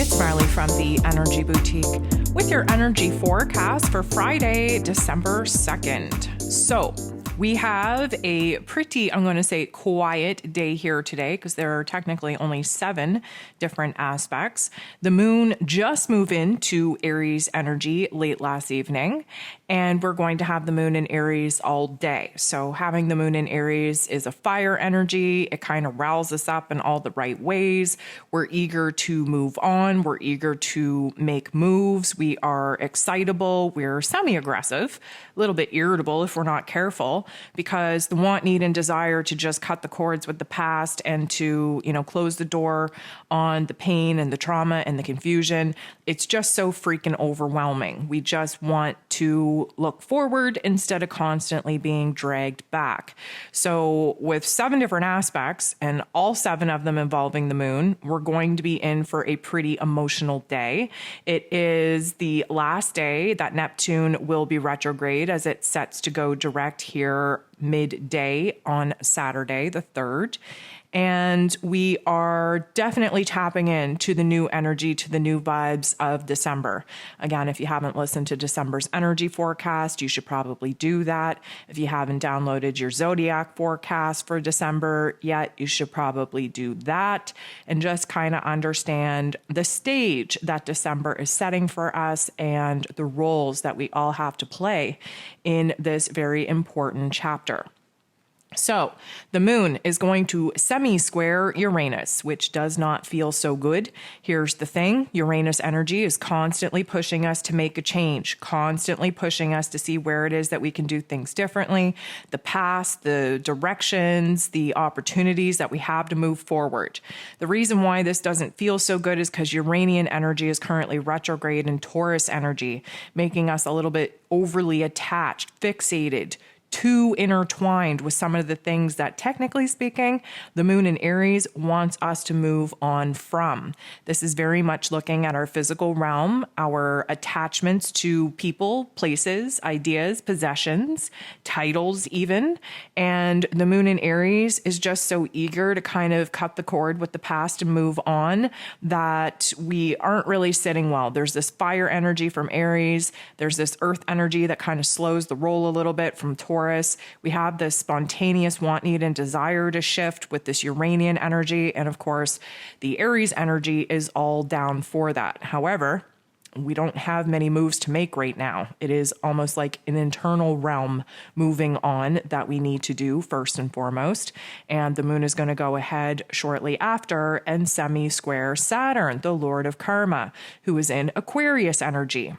it's Marley from the Energy Boutique with your energy forecast for Friday, December 2nd. So we have a pretty, I'm going to say, quiet day here today because there are technically only 7 different aspects. The moon just moved into Aries energy late last evening, and we're going to have the moon in Aries all day. So having the moon in Aries is a fire energy. It kind of riles us up in all the right ways. We're eager to move on. We're eager to make moves. We are excitable. We're semi-aggressive, a little bit irritable if we're not careful, because the want, need, and desire to just cut the cords with the past and to, close the door on the pain and the trauma and the confusion. It's just so freaking overwhelming. We just want to look forward instead of constantly being dragged back. So with 7 different aspects and all 7 of them involving the moon, we're going to be in for a pretty emotional day. It is the last day that Neptune will be retrograde as it sets to go direct here midday on Saturday, the 3rd. And we are definitely tapping into the new energy, to the new vibes of December. Again, if you haven't listened to December's energy forecast, you should probably do that. If you haven't downloaded your zodiac forecast for December yet, you should probably do that and just kind of understand the stage that December is setting for us and the roles that we all have to play in this very important chapter. So the moon is going to semi-square Uranus, which does not feel so good. Here's the thing. Uranus energy is constantly pushing us to make a change, constantly pushing us to see where it is that we can do things differently, the past, the directions, the opportunities that we have to move forward. The reason why this doesn't feel so good is because Uranian energy is currently retrograde in Taurus energy, making us a little bit overly attached, fixated, too intertwined with some of the things that, technically speaking, the moon in Aries wants us to move on from. This is very much looking at our physical realm, our attachments to people, places, ideas, possessions, titles even. And the moon in Aries is just so eager to kind of cut the cord with the past and move on that we aren't really sitting well. There's this fire energy from Aries. There's this earth energy that kind of slows the roll a little bit from Taurus. We have this spontaneous want, need, and desire to shift with this Uranian energy. And of course, the Aries energy is all down for that. However, we don't have many moves to make right now. It is almost like an internal realm moving on that we need to do first and foremost. And the moon is going to go ahead shortly after and semi-square Saturn, the Lord of Karma, who is in Aquarius energy.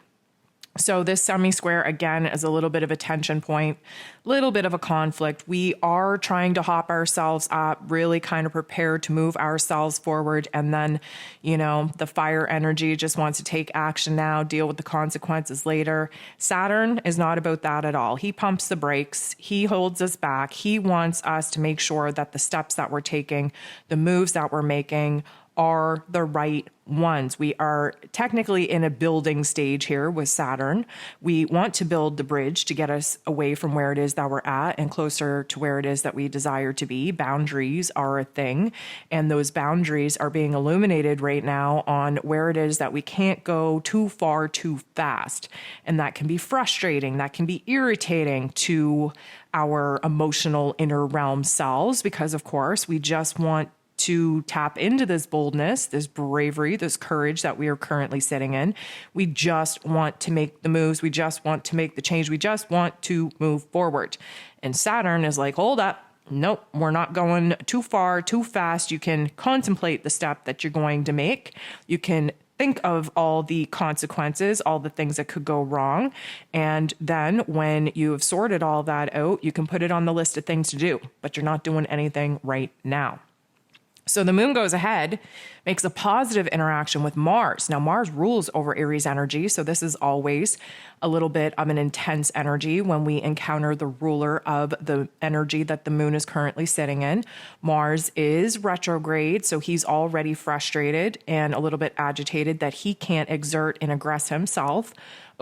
So this semi-square, again, is a little bit of a tension point, little bit of a conflict. We are trying to hop ourselves up, really kind of prepared to move ourselves forward. And then, the fire energy just wants to take action now, deal with the consequences later. Saturn is not about that at all. He pumps the brakes. He holds us back. He wants us to make sure that the steps that we're taking, the moves that we're making, are the right ones. We are technically in a building stage here with Saturn. We want to build the bridge to get us away from where it is that we're at and closer to where it is that we desire to be. Boundaries are a thing, and those boundaries are being illuminated right now on where it is that we can't go too far too fast. And that can be frustrating. That can be irritating to our emotional inner realm selves because, of course, we just want to tap into this boldness, this bravery, this courage that we are currently sitting in. We just want to make the moves. We just want to make the change. We just want to move forward. And Saturn is like, hold up. Nope, we're not going too far, too fast. You can contemplate the step that you're going to make. You can think of all the consequences, all the things that could go wrong. And then when you have sorted all that out, you can put it on the list of things to do, but you're not doing anything right now. So the moon goes ahead, makes a positive interaction with Mars. Now, Mars rules over Aries energy, so this is always a little bit of an intense energy when we encounter the ruler of the energy that the moon is currently sitting in. Mars is retrograde, so he's already frustrated and a little bit agitated that he can't exert and aggress himself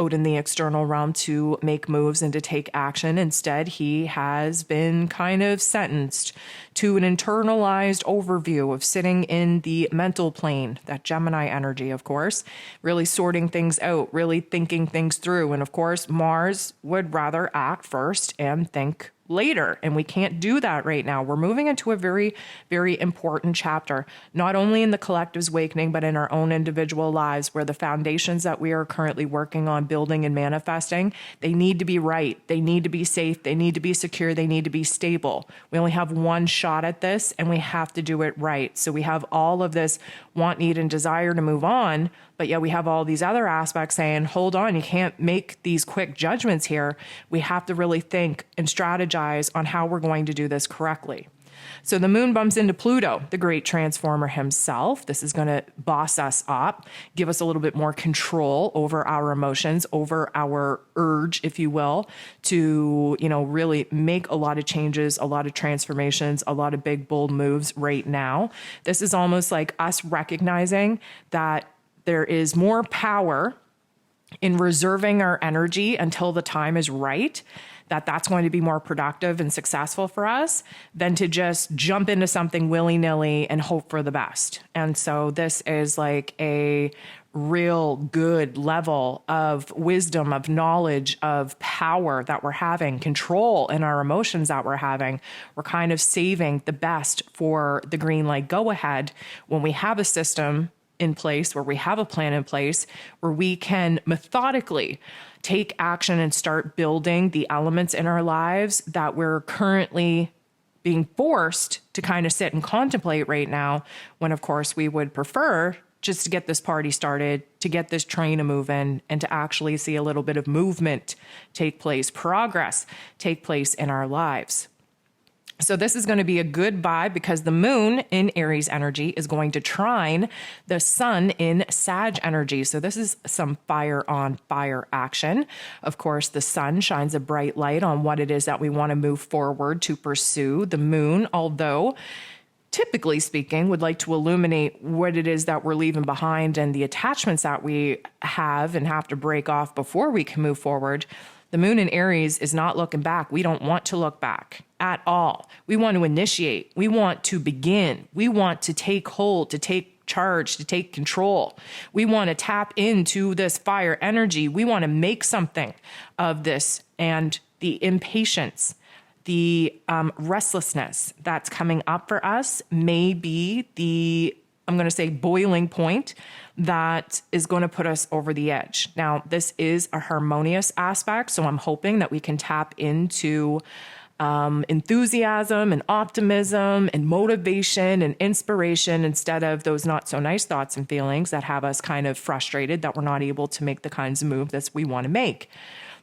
out in the external realm to make moves and to take action. Instead, he has been kind of sentenced to an internalized overview of sitting in the mental plane, that Gemini energy, of course, really sorting things out, really thinking things through. And of course, Mars would rather act first and think later. And we can't do that right now. We're moving into a very, very important chapter, not only in the collective's awakening, but in our own individual lives, where the foundations that we are currently working on building and manifesting, they need to be right. They need to be safe. They need to be secure. They need to be stable. We only have one shot at this, and we have to do it right. So we have all of this want, need, and desire to move on, but yet we have all these other aspects saying, hold on, you can't make these quick judgments here. We have to really think and strategize on how we're going to do this correctly. So the moon bumps into Pluto, the great transformer himself. This is going to boss us up, give us a little bit more control over our emotions, over our urge, if you will, to, really make a lot of changes, a lot of transformations, a lot of big, bold moves right now. This is almost like us recognizing that there is more power in reserving our energy until the time is right, that's going to be more productive and successful for us than to just jump into something willy-nilly and hope for the best. And so this is like a real good level of wisdom, of knowledge, of power that we're having, control in our emotions that we're having. We're kind of saving the best for the green light go ahead when we have a system in place, where we have a plan in place, where we can methodically take action and start building the elements in our lives that we're currently being forced to kind of sit and contemplate right now, when of course we would prefer just to get this party started, to get this train a moving, and to actually see a little bit of movement take place, progress take place in our lives. So this is going to be a good vibe because the moon in Aries energy is going to trine the sun in Sag energy. So this is some fire on fire action. Of course, the sun shines a bright light on what it is that we want to move forward to pursue. The moon, although typically speaking, would like to illuminate what it is that we're leaving behind and the attachments that we have and have to break off before we can move forward. The moon in Aries is not looking back. We don't want to look back at all. We want to initiate. We want to begin. We want to take hold, to take charge, to take control. We want to tap into this fire energy. We want to make something of this. And the impatience, the restlessness that's coming up for us may be the, I'm going to say, boiling point that is going to put us over the edge. Now, this is a harmonious aspect, so I'm hoping that we can tap into enthusiasm and optimism and motivation and inspiration instead of those not so nice thoughts and feelings that have us kind of frustrated that we're not able to make the kinds of moves that we want to make.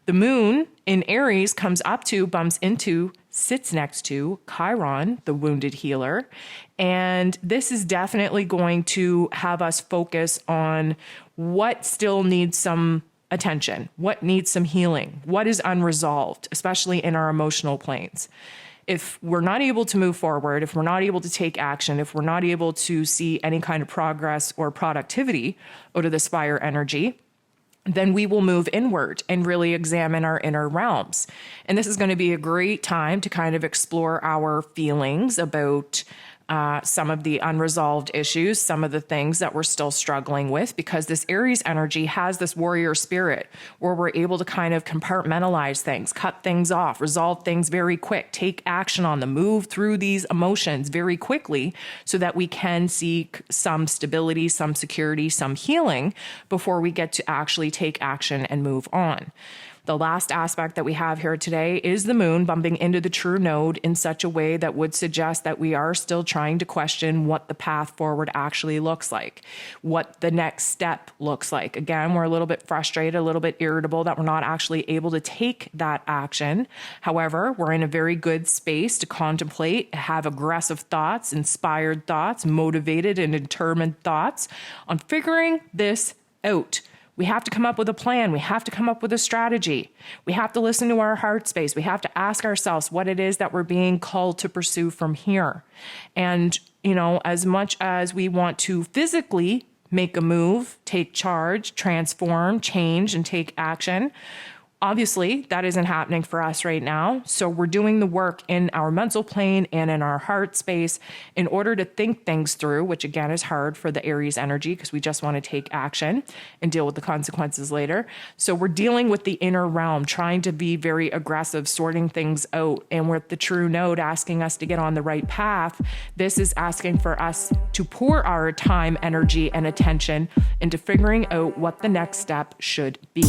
The moon in Aries comes up to, bumps into, sits next to Chiron, the wounded healer. And this is definitely going to have us focus on what still needs some attention, what needs some healing, what is unresolved, especially in our emotional planes. If we're not able to move forward, if we're not able to take action, if we're not able to see any kind of progress or productivity out of this fire energy, then we will move inward and really examine our inner realms. And this is going to be a great time to kind of explore our feelings about some of the unresolved issues, some of the things that we're still struggling with, because this Aries energy has this warrior spirit where we're able to kind of compartmentalize things, cut things off, resolve things very quick, take action on them, move through these emotions very quickly so that we can seek some stability, some security, some healing before we get to actually take action and move on. The last aspect that we have here today is the moon bumping into the true node in such a way that would suggest that we are still trying to question what the path forward actually looks like, what the next step looks like. Again, we're a little bit frustrated, a little bit irritable that we're not actually able to take that action. However, we're in a very good space to contemplate, have aggressive thoughts, inspired thoughts, motivated and determined thoughts on figuring this out. We have to come up with a plan. We have to come up with a strategy. We have to listen to our heart space. We have to ask ourselves what it is that we're being called to pursue from here. And, as much as we want to physically make a move, take charge, transform, change, and take action. Obviously, that isn't happening for us right now. So we're doing the work in our mental plane and in our heart space in order to think things through, which again is hard for the Aries energy because we just want to take action and deal with the consequences later. So we're dealing with the inner realm, trying to be very aggressive, sorting things out. And with the true node asking us to get on the right path, this is asking for us to pour our time, energy, and attention into figuring out what the next step should be.